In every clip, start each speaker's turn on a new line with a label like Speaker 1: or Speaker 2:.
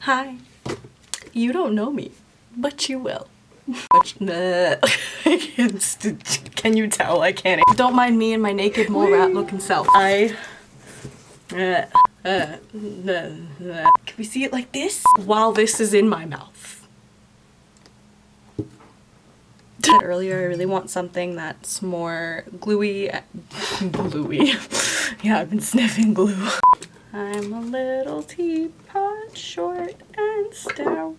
Speaker 1: Hi. You don't know me, but you will. Can you tell I can't? Don't mind me and my naked mole rat looking self. Can we see it like this? While this is in my mouth. Earlier, I really want something that's more gluey. Gluey. Yeah, I've been sniffing glue. I'm a little teapot, short and stout.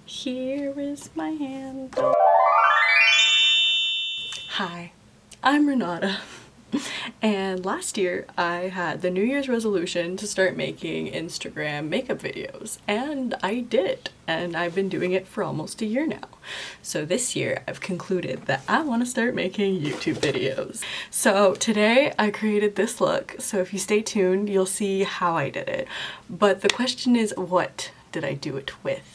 Speaker 1: Here is my handle. Hi, I'm Renata. And last year I had the New Year's resolution to start making Instagram makeup videos, and I did, and I've been doing it for almost a year now. So this year I've concluded that I want to start making YouTube videos. So today I created this look, so if you stay tuned you'll see how I did it. But the question is, what did I do it with?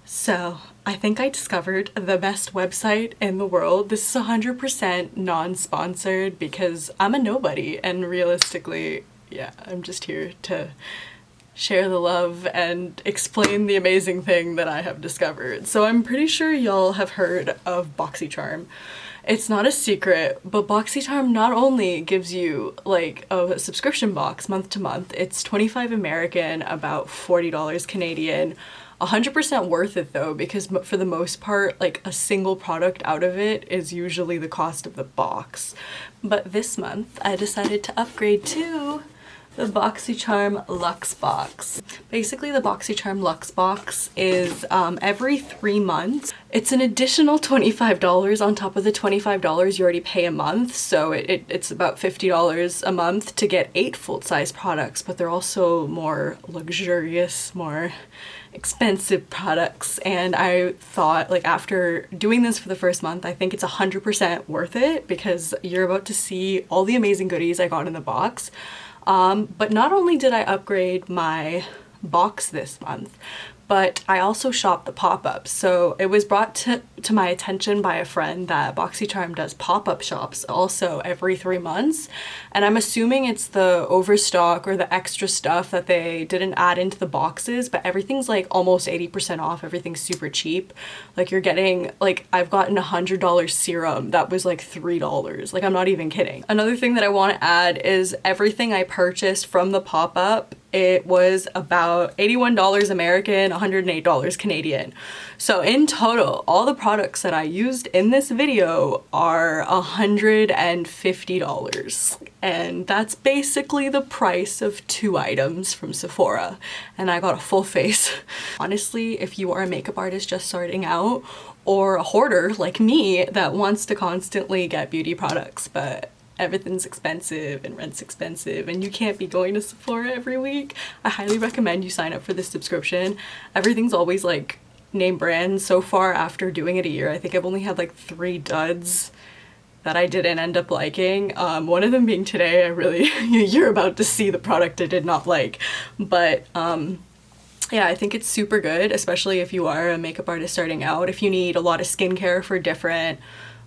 Speaker 1: So I think I discovered the best website in the world. This is 100% non-sponsored because I'm a nobody, and realistically, yeah, I'm just here to share the love and explain the amazing thing that I have discovered. So I'm pretty sure y'all have heard of BoxyCharm. It's not a secret, but BoxyCharm not only gives you like a subscription box month to month, it's $25 American, about $40 Canadian. 100% worth it though, because for the most part, like a single product out of it is usually the cost of the box. But this month I decided to upgrade to the BoxyCharm Luxe box. Basically the BoxyCharm Luxe box is every 3 months. It's an additional $25 on top of the $25 you already pay a month, so it's about $50 a month to get 8 full-size products, but they're also more luxurious, more expensive products. And I thought, like, after doing this for the first month, I think it's 100% worth it because you're about to see all the amazing goodies I got in the box. But not only did I upgrade my box this month, but I also shopped the pop-ups. So it was brought to my attention by a friend that BoxyCharm does pop-up shops also every 3 months. And I'm assuming it's the overstock or the extra stuff that they didn't add into the boxes, but everything's like almost 80% off. Everything's super cheap. Like you're getting, like, I've gotten $100 serum that was like $3. Like, I'm not even kidding. Another thing that I want to add is everything I purchased from the pop-up, it was about $81 American, $108 Canadian. So in total, all the products that I used in this video are $150. And that's basically the price of 2 items from Sephora. And I got a full face. Honestly, if you are a makeup artist just starting out, or a hoarder like me that wants to constantly get beauty products, but everything's expensive and rent's expensive and you can't be going to Sephora every week, I highly recommend you sign up for this subscription. Everything's always like name brand. So far, after doing it a year, I think I've only had like 3 duds that I didn't end up liking. One of them being today. I really, you're about to see the product I did not like. But yeah, I think it's super good, especially if you are a makeup artist starting out. If you need a lot of skincare for different,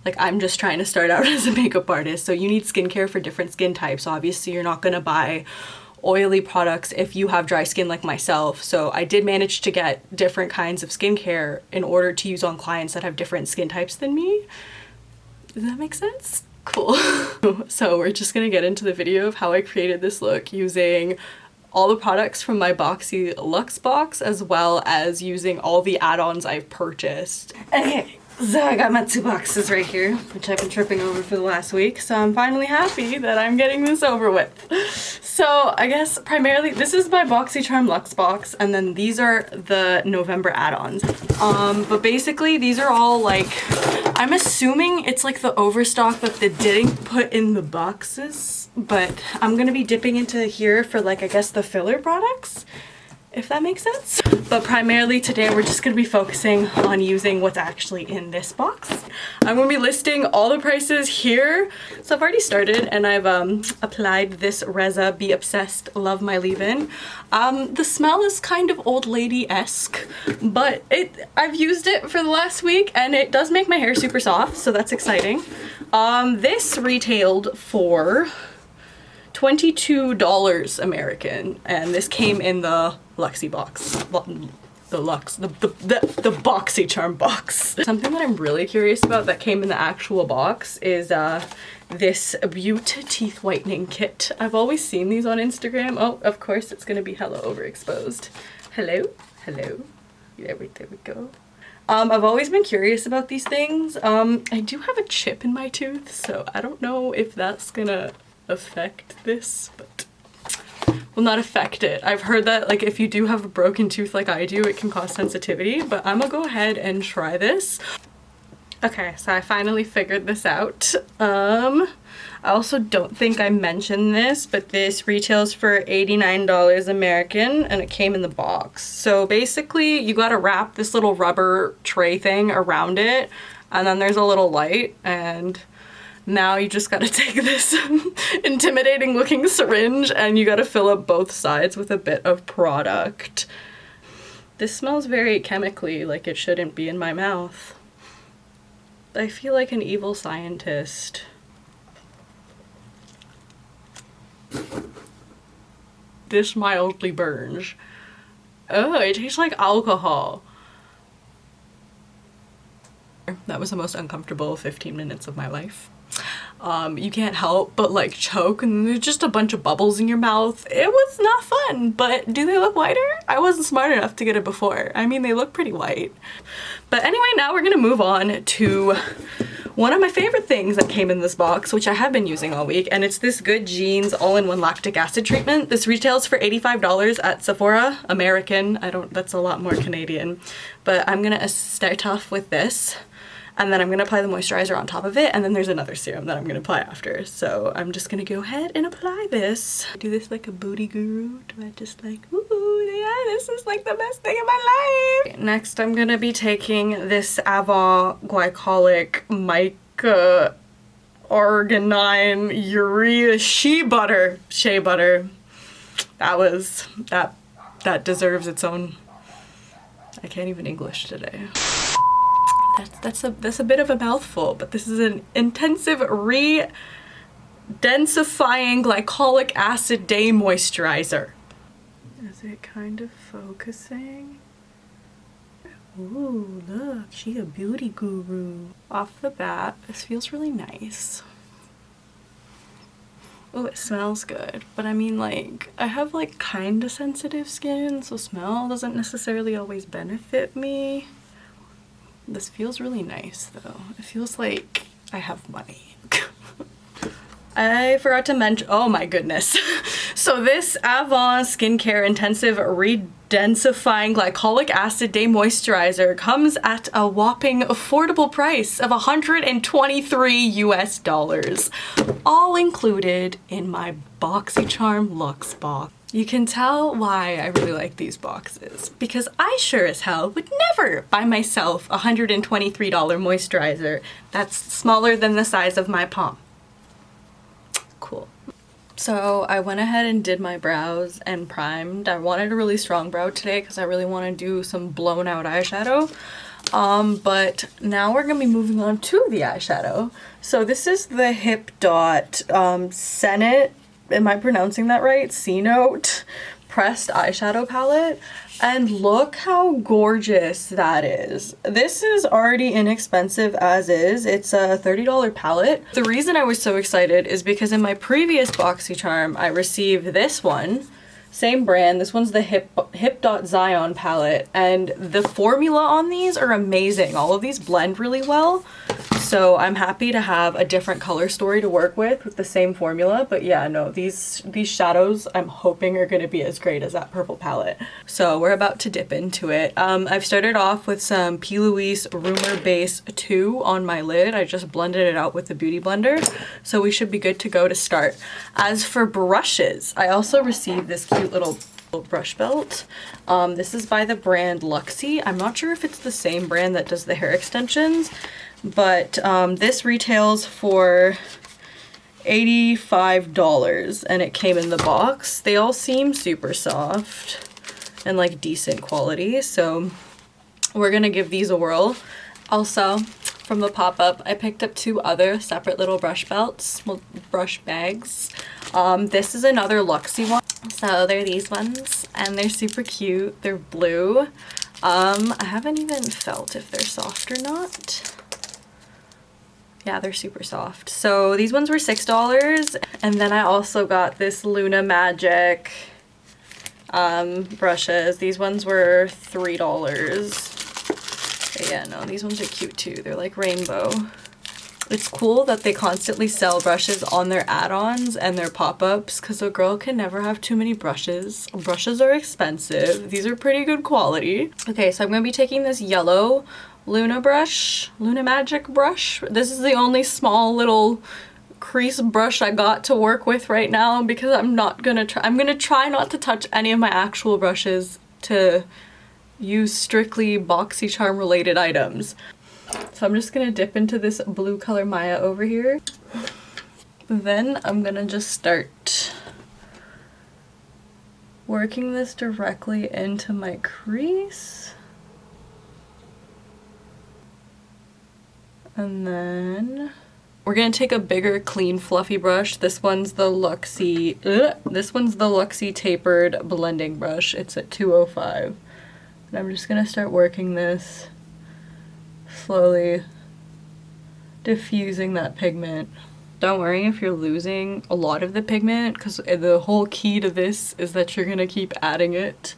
Speaker 1: like, I'm just trying to start out as a makeup artist, so you need skincare for different skin types. Obviously, you're not gonna buy oily products if you have dry skin like myself. So I did manage to get different kinds of skincare in order to use on clients that have different skin types than me. Does that make sense? Cool. So we're just gonna get into the video of how I created this look using all the products from my BoxyLuxe box, as well as using all the add-ons I've purchased. Okay. So I got my 2 boxes right here, which I've been tripping over for the last week, so I'm finally happy that I'm getting this over with. So I guess primarily this is my BoxyCharm Luxe box, and then these are the November add-ons. But basically these are all like, I'm assuming it's like the overstock that they didn't put in the boxes, but I'm gonna be dipping into here for, like, I guess the filler products, if that makes sense. But primarily today we're just going to be focusing on using what's actually in this box. I'm going to be listing all the prices here. So I've already started and I've applied this Reza Be Obsessed Love My Leave-In. The smell is kind of old lady-esque, but I've used it for the last week and it does make my hair super soft, so that's exciting. This retailed for $22 American, and this came in the Luxie box. The BoxyCharm box. Something that I'm really curious about that came in the actual box is this Butte teeth whitening kit. I've always seen these on Instagram. Oh, of course it's gonna be hella overexposed. Hello, hello. There we go. I've always been curious about these things. I do have a chip in my tooth, so I don't know if that's gonna affect this, but will not affect it. I've heard that like if you do have a broken tooth like I do, it can cause sensitivity, but I'm gonna go ahead and try this. Okay, so I finally figured this out. I also don't think I mentioned this, but this retails for $89 American and it came in the box. So basically you gotta wrap this little rubber tray thing around it, and then there's a little light, and now you just gotta take this intimidating looking syringe and you gotta fill up both sides with a bit of product. This smells very chemically, like it shouldn't be in my mouth. I feel like an evil scientist. This mildly burns. Oh, it tastes like alcohol. That was the most uncomfortable 15 minutes of my life. You can't help but like choke, and there's just a bunch of bubbles in your mouth. It was not fun, but do they look whiter? I wasn't smart enough to get it before. I mean, they look pretty white. But anyway, now we're gonna move on to one of my favorite things that came in this box, which I have been using all week, and it's this Good Genes all-in-one lactic acid treatment. This retails for $85 at Sephora, American. That's a lot more Canadian. But I'm gonna start off with this, and then I'm gonna apply the moisturizer on top of it, and then there's another serum that I'm gonna apply after. So I'm just gonna go ahead and apply this. Do this like a booty guru. Do I just like, ooh, yeah, this is like the best thing in my life. Next, I'm gonna be taking this Avon Glycolic Mica Arginine Urea Shea Butter. That deserves its own. I can't even English today. That's a bit of a mouthful, but this is an intensive redensifying glycolic acid day moisturizer. Is it kind of focusing? Ooh, look, she's a beauty guru. Off the bat, this feels really nice. Oh, it smells good, but I mean, like, I have like kind of sensitive skin, so smell doesn't necessarily always benefit me. This feels really nice though. It feels like I have money. I forgot to mention, oh my goodness. So this Avon Skincare Intensive Redensifying Glycolic Acid Day Moisturizer comes at a whopping affordable price of $123 US, all included in my BoxyCharm Luxe box. You can tell why I really like these boxes, because I sure as hell would never buy myself a $123 moisturizer that's smaller than the size of my palm. Cool. So I went ahead and did my brows and primed. I wanted a really strong brow today because I really want to do some blown out eyeshadow. But now we're gonna be moving on to the eyeshadow. So this is the Hip Dot Senate, am I pronouncing that right? C-Note pressed eyeshadow palette, and look how gorgeous that is. This is already inexpensive as is. It's a $30 palette. The reason I was so excited is because in my previous BoxyCharm I received this one, same brand. This one's the Hip Dot Zion palette, and the formula on these are amazing. All of these blend really well. So I'm happy to have a different color story to work with the same formula. But yeah, no, these shadows I'm hoping are going to be as great as that purple palette. So we're about to dip into it. I've started off with some P. Louise Rumor Base 2 on my lid. I just blended it out with the Beauty Blender. So we should be good to go to start. As for brushes, I also received this cute little brush belt. This is by the brand Luxie. I'm not sure if it's the same brand that does the hair extensions, but this retails for $85 and it came in the box. They all seem super soft and like decent quality, so we're gonna give these a whirl. Also, from the pop-up, I picked up 2 other separate little brush belts, well, brush bags. This is another Luxie one. So they're these ones and they're super cute. They're blue. I haven't even felt if they're soft or not. Yeah, they're super soft. So these ones were $6. And then I also got this Luna Magic brushes. These ones were $3. But yeah, no, these ones are cute too. They're like rainbow. It's cool that they constantly sell brushes on their add-ons and their pop-ups because a girl can never have too many brushes. Brushes are expensive. These are pretty good quality. Okay, so I'm going to be taking this yellow Luna Magic brush. This is the only small little crease brush I got to work with right now because I'm gonna try not to touch any of my actual brushes to use strictly BoxyCharm related items. So I'm just gonna dip into this blue color Maya over here. Then I'm gonna just start working this directly into my crease. And then we're gonna take a bigger, clean, fluffy brush. This one's the Luxie tapered blending brush. It's at 205. And I'm just gonna start working this, slowly diffusing that pigment. Don't worry if you're losing a lot of the pigment, because the whole key to this is that you're gonna keep adding it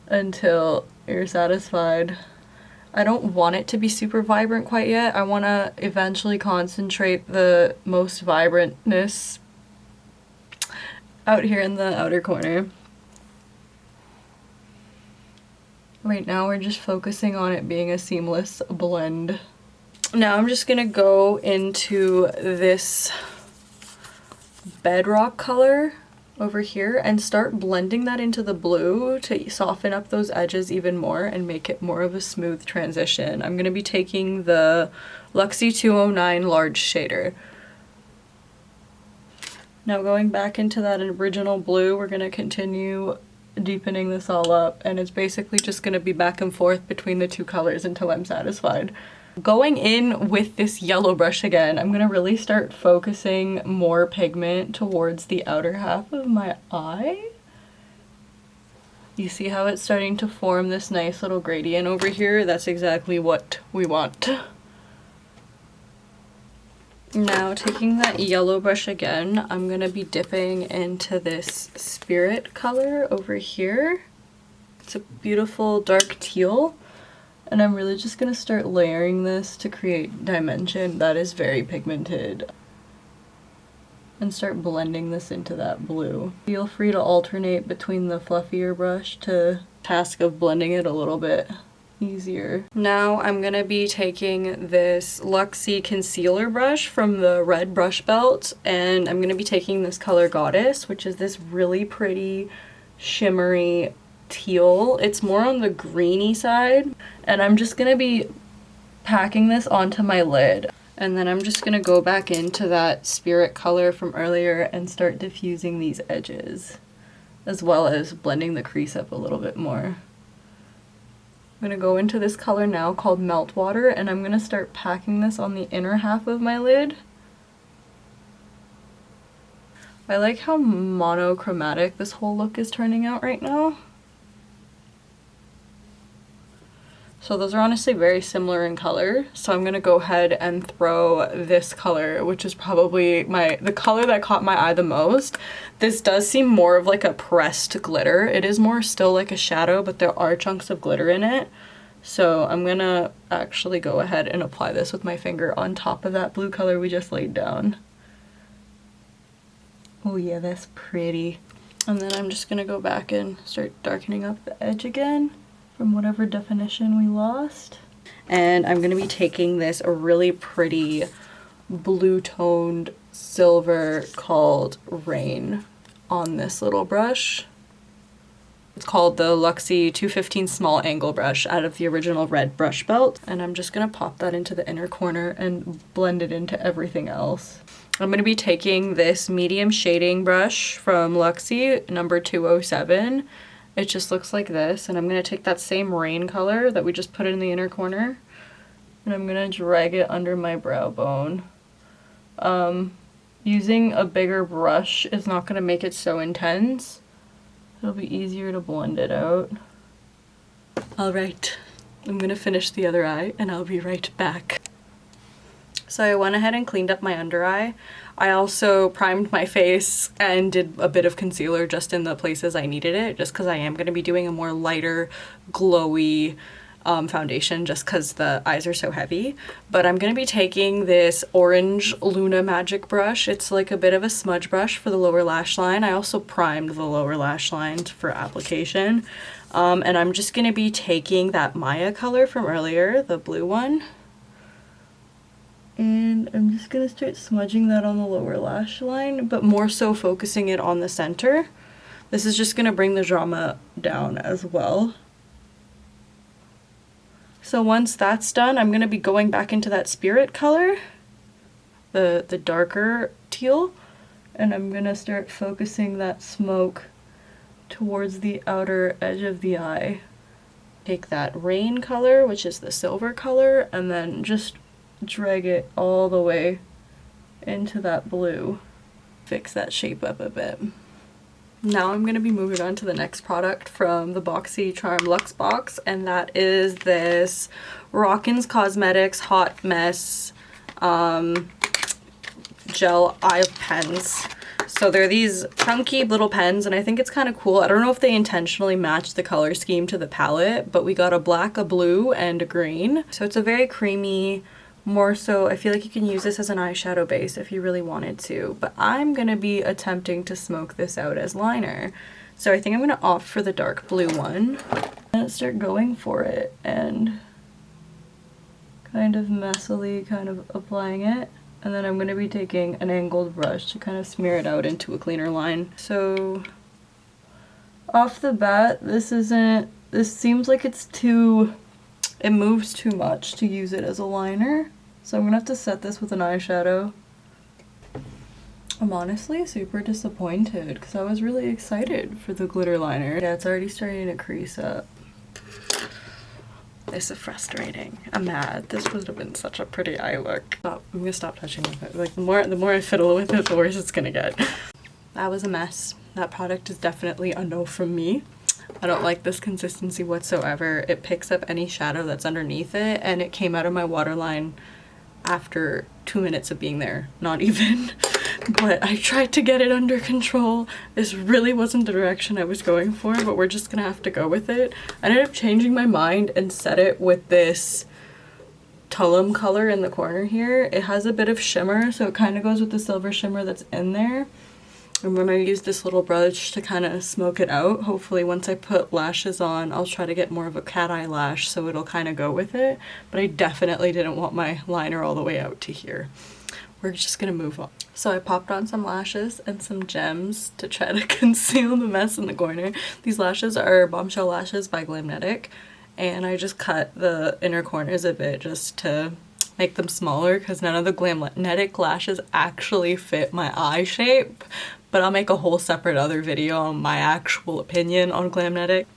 Speaker 1: until you're satisfied. I don't want it to be super vibrant quite yet. I want to eventually concentrate the most vibrantness out here in the outer corner. Right now we're just focusing on it being a seamless blend. Now I'm just gonna go into this bedrock color over here and start blending that into the blue to soften up those edges even more and make it more of a smooth transition. I'm gonna be taking the Luxie 209 large shader. Now going back into that original blue, we're gonna continue deepening this all up, and it's basically just gonna be back and forth between the two colors until I'm satisfied. Going in with this yellow brush again, I'm gonna really start focusing more pigment towards the outer half of my eye. You see how it's starting to form this nice little gradient over here? That's exactly what we want. Now taking that yellow brush again, I'm gonna be dipping into this spirit color over here. It's a beautiful dark teal. And I'm really just gonna start layering this to create dimension that is very pigmented. And start blending this into that blue. Feel free to alternate between the fluffier brush to task of blending it a little bit easier. Now I'm gonna be taking this Luxie concealer brush from the red brush belt, and I'm gonna be taking this color Goddess, which is this really pretty shimmery teal. It's more on the greeny side, and I'm just gonna be packing this onto my lid, and then I'm just gonna go back into that spirit color from earlier and start diffusing these edges, as well as blending the crease up a little bit more. I'm gonna go into this color now called Meltwater, and I'm gonna start packing this on the inner half of my lid. I like how monochromatic this whole look is turning out right now. So those are honestly very similar in color. So I'm gonna go ahead and throw this color, which is probably the color that caught my eye the most. This does seem more of like a pressed glitter. It is more still like a shadow, but there are chunks of glitter in it. So I'm gonna actually go ahead and apply this with my finger on top of that blue color we just laid down. Oh yeah, that's pretty. And then I'm just gonna go back and start darkening up the edge again from whatever definition we lost. And I'm gonna be taking this really pretty blue toned silver called Rain on this little brush. It's called the Luxie 215 small angle brush out of the original red brush belt. And I'm just gonna pop that into the inner corner and blend it into everything else. I'm gonna be taking this medium shading brush from Luxie, number 207. It just looks like this, and I'm gonna take that same Rain color that we just put in the inner corner, and I'm gonna drag it under my brow bone. using a bigger brush is not going to make it so intense. It'll be easier to blend it out. Alright, I'm going to finish the other eye and I'll be right back. So I went ahead and cleaned up my under eye. I also primed my face and did a bit of concealer just in the places I needed it, just because I am going to be doing a more lighter, glowy foundation just because the eyes are so heavy. But I'm going to be taking this orange Luna Magic brush. It's like a bit of a smudge brush for the lower lash line. I also primed the lower lash line for application. And I'm just going to be taking that Maya color from earlier, the blue one. And I'm just going to start smudging that on the lower lash line, but more so focusing it on the center. This is just going to bring the drama down as well. So once that's done, I'm going to be going back into that Spirit color, the darker teal, and I'm going to start focusing that smoke towards the outer edge of the eye. Take that Rain color, which is the silver color, and then just drag it all the way into that blue. Fix that shape up a bit. Now I'm going to be moving on to the next product from the BoxyLuxe box, and that is this Rockins Cosmetics Hot Mess gel eye pens. So they're these chunky little pens, and I think it's kind of cool. I don't know if they intentionally matched the color scheme to the palette, but we got a black, a blue, and a green. So it's a very creamy, more so I feel like you can use this as an eyeshadow base if you really wanted to, but I'm gonna be attempting to smoke this out as liner. So I think I'm gonna opt for the dark blue one and start going for it and kind of messily kind of applying it. And then I'm gonna be taking an angled brush to kind of smear it out into a cleaner line. So off the bat, this seems like it moves too much to use it as a liner, so I'm gonna have to set this with an eyeshadow. I'm honestly super disappointed because I was really excited for the glitter liner. Yeah, it's already starting to crease up. This is frustrating. I'm mad. This would have been such a pretty eye look. I'm gonna stop touching with it. Like the more I fiddle with it, the worse it's gonna get. That was a mess. That product is definitely a no from me. I don't like this consistency whatsoever. It picks up any shadow that's underneath it, and it came out of my waterline after 2 minutes of being there. Not even. But I tried to get it under control. This really wasn't the direction I was going for, but we're just gonna have to go with it. I ended up changing my mind and set it with this Tullum color in the corner here. It has a bit of shimmer, so it kind of goes with the silver shimmer that's in there. I'm gonna use this little brush to kind of smoke it out. Hopefully once I put lashes on, I'll try to get more of a cat eye lash so it'll kind of go with it. But I definitely didn't want my liner all the way out to here. We're just gonna move on. So I popped on some lashes and some gems to try to conceal the mess in the corner. These lashes are Bombshell Lashes by Glamnetic, and I just cut the inner corners a bit just to make them smaller because none of the Glamnetic lashes actually fit my eye shape. But I'll make a whole separate other video on my actual opinion on Glamnetic.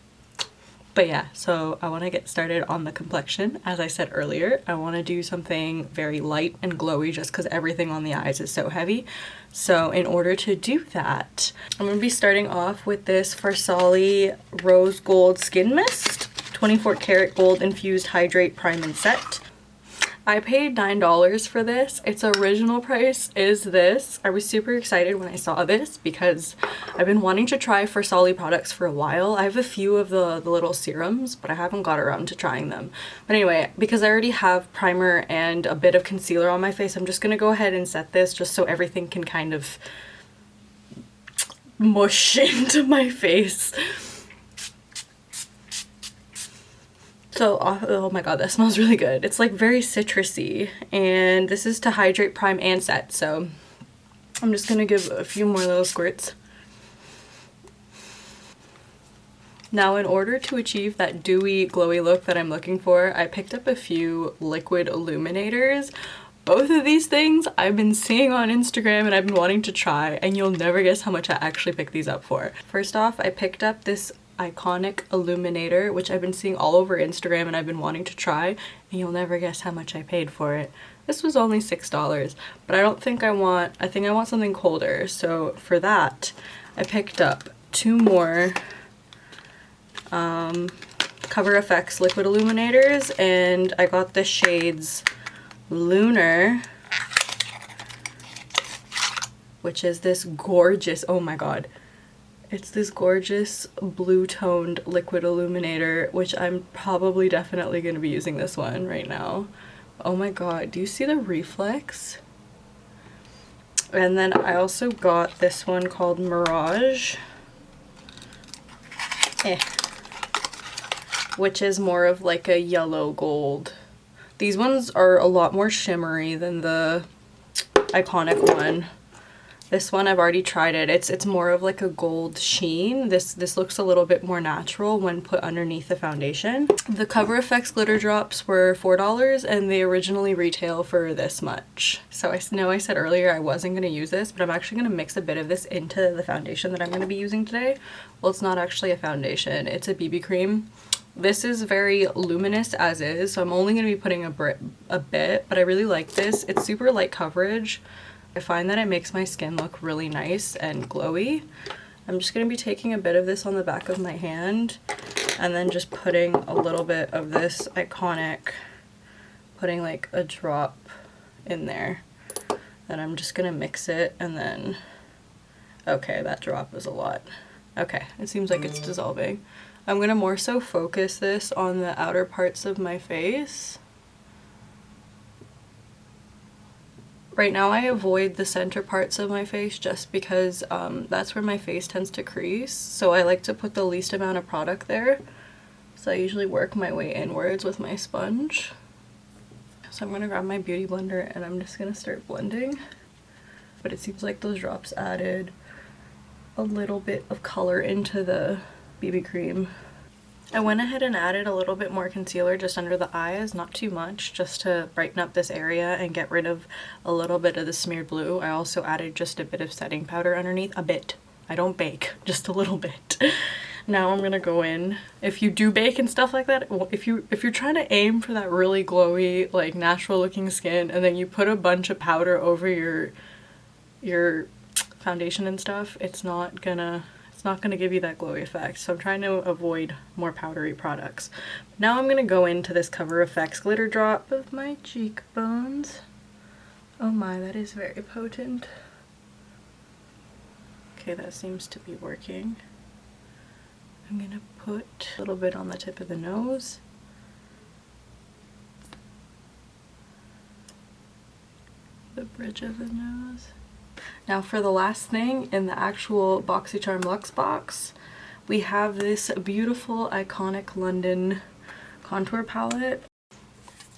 Speaker 1: But yeah, so I want to get started on the complexion. As I said earlier, I want to do something very light and glowy just because everything on the eyes is so heavy. So in order to do that, I'm going to be starting off with this Farsali Rose Gold Skin Mist, 24 karat gold infused hydrate prime and set. I paid $9 for this. Its original price is this. I was super excited when I saw this because I've been wanting to try Farsali products for a while. I have a few of the little serums, but I haven't got around to trying them. But anyway, because I already have primer and a bit of concealer on my face, I'm just gonna go ahead and set this just so everything can kind of mush into my face. So, oh my god, that smells really good. It's like very citrusy, and this is to hydrate, prime, and set, so I'm just gonna give a few more little squirts. Now, in order to achieve that dewy, glowy look that I'm looking for, I picked up a few liquid illuminators. Both of these things I've been seeing on Instagram and I've been wanting to try, and you'll never guess how much I actually picked these up for. First off, I picked up this Iconic Illuminator, which I've been seeing all over Instagram and I've been wanting to try, and you'll never guess how much I paid for it. This was only $6, but I think I want something colder. So for that, I picked up 2 more Cover FX liquid illuminators, and I got the shades Lunar, which is this gorgeous, oh my god, it's this gorgeous blue toned liquid illuminator, which I'm probably definitely going to be using this one right now. Oh my god, do you see the reflex? And then I also got this one called Mirage, which is more of like a yellow gold. These ones are a lot more shimmery than the Iconic one. This one I've already tried it. It's more of like a gold sheen. This looks a little bit more natural when put underneath the foundation. The Cover FX glitter drops were $4 and they originally retail for this much. So I know I said earlier I wasn't going to use this, but I'm actually going to mix a bit of this into the foundation that I'm going to be using today. Well, it's not actually a foundation, it's a BB cream. This is very luminous as is, so I'm only going to be putting a bit, but I really like this. It's super light coverage. I find that it makes my skin look really nice and glowy. I'm just going to be taking a bit of this on the back of my hand and then just putting a little bit of this Iconic, putting like a drop in there. Then I'm just going to mix it and then, okay, that drop is a lot. Okay, it seems like it's dissolving. I'm going to more so focus this on the outer parts of my face. Right now I avoid the center parts of my face just because that's where my face tends to crease. So I like to put the least amount of product there. So I usually work my way inwards with my sponge. So I'm going to grab my beauty blender and I'm just going to start blending. But it seems like those drops added a little bit of color into the BB cream. I went ahead and added a little bit more concealer just under the eyes, not too much, just to brighten up this area and get rid of a little bit of the smeared blue. I also added just a bit of setting powder underneath, a bit. I don't bake, just a little bit. Now I'm gonna go in. If you do bake and stuff like that, if you're trying to aim for that really glowy, like natural looking skin, and then you put a bunch of powder over your foundation and stuff, it's not gonna give you that glowy effect. So I'm trying to avoid more powdery products. Now I'm gonna go into this Cover FX glitter drop of my cheekbones. Oh my, that is very potent. Okay, that seems to be working. I'm gonna put a little bit on the tip of the nose. The bridge of the nose. Now for the last thing in the actual BoxyCharm Luxe box, we have this beautiful Iconic London contour palette.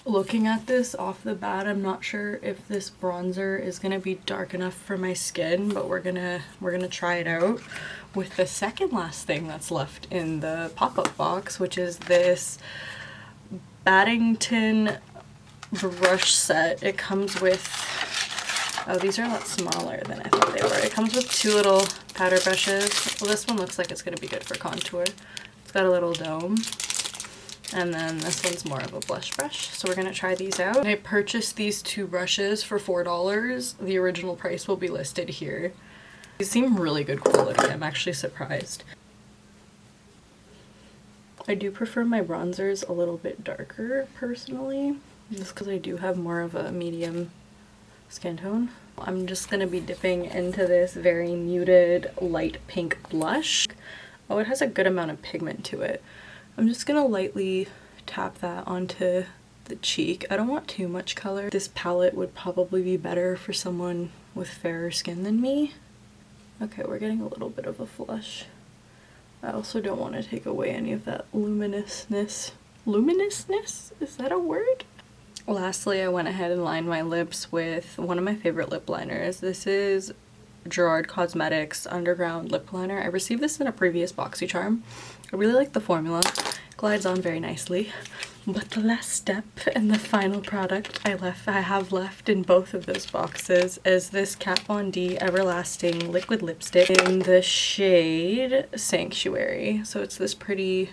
Speaker 1: Looking at this off the bat, I'm not sure if this bronzer is gonna be dark enough for my skin, but we're gonna try it out with the second last thing that's left in the pop-up box, which is this Baddington brush set. It comes with, oh, these are a lot smaller than I thought they were. It comes with 2 little powder brushes. Well, this one looks like it's going to be good for contour. It's got a little dome. And then this one's more of a blush brush. So we're going to try these out. I purchased these 2 brushes for $4. The original price will be listed here. These seem really good quality. I'm actually surprised. I do prefer my bronzers a little bit darker, personally. Just because I do have more of a medium skin tone. I'm just going to be dipping into this very muted light pink blush. Oh, it has a good amount of pigment to it. I'm just going to lightly tap that onto the cheek. I don't want too much color. This palette would probably be better for someone with fairer skin than me. Okay, we're getting a little bit of a flush. I also don't want to take away any of that luminousness. Luminousness? Is that a word? Lastly, I went ahead and lined my lips with one of my favorite lip liners. This is Gerard Cosmetics Underground Lip Liner. I received this in a previous BoxyCharm. I really like the formula. It glides on very nicely. But the last step and the final product I have left in both of those boxes is this Kat Von D Everlasting Liquid Lipstick in the shade Sanctuary. So it's this pretty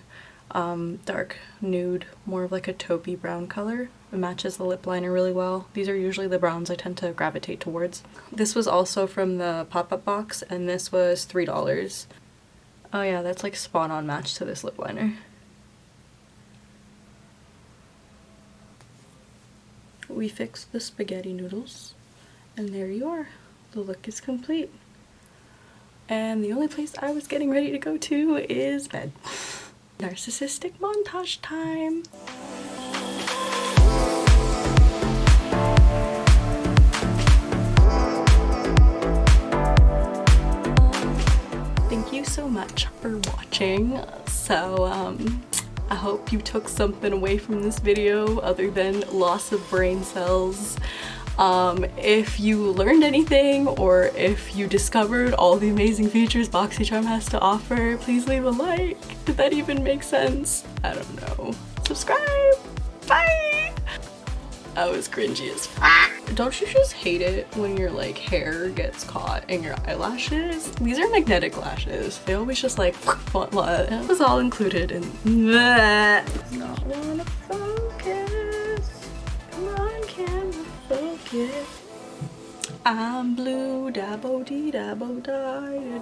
Speaker 1: dark nude, more of like a taupey brown color. It matches the lip liner really well. These are usually the browns I tend to gravitate towards. This was also from the pop-up box, and this was $3. Oh yeah, that's like spot on match to this lip liner. We fixed the spaghetti noodles, and there you are. The look is complete. And the only place I was getting ready to go to is bed. Narcissistic montage time! Thank you so much for watching. So, I hope you took something away from this video other than loss of brain cells. If you learned anything, or if you discovered all the amazing features BoxyCharm has to offer, please leave a like. Did that even make sense? I don't know. Subscribe! Bye! I was cringy as fuck. Don't you just hate it when your like hair gets caught in your eyelashes? These are magnetic lashes. They always just like it was all included in that. Not wanna focus. Come on, camera, focus. I'm blue, dabbo dee dabbo die.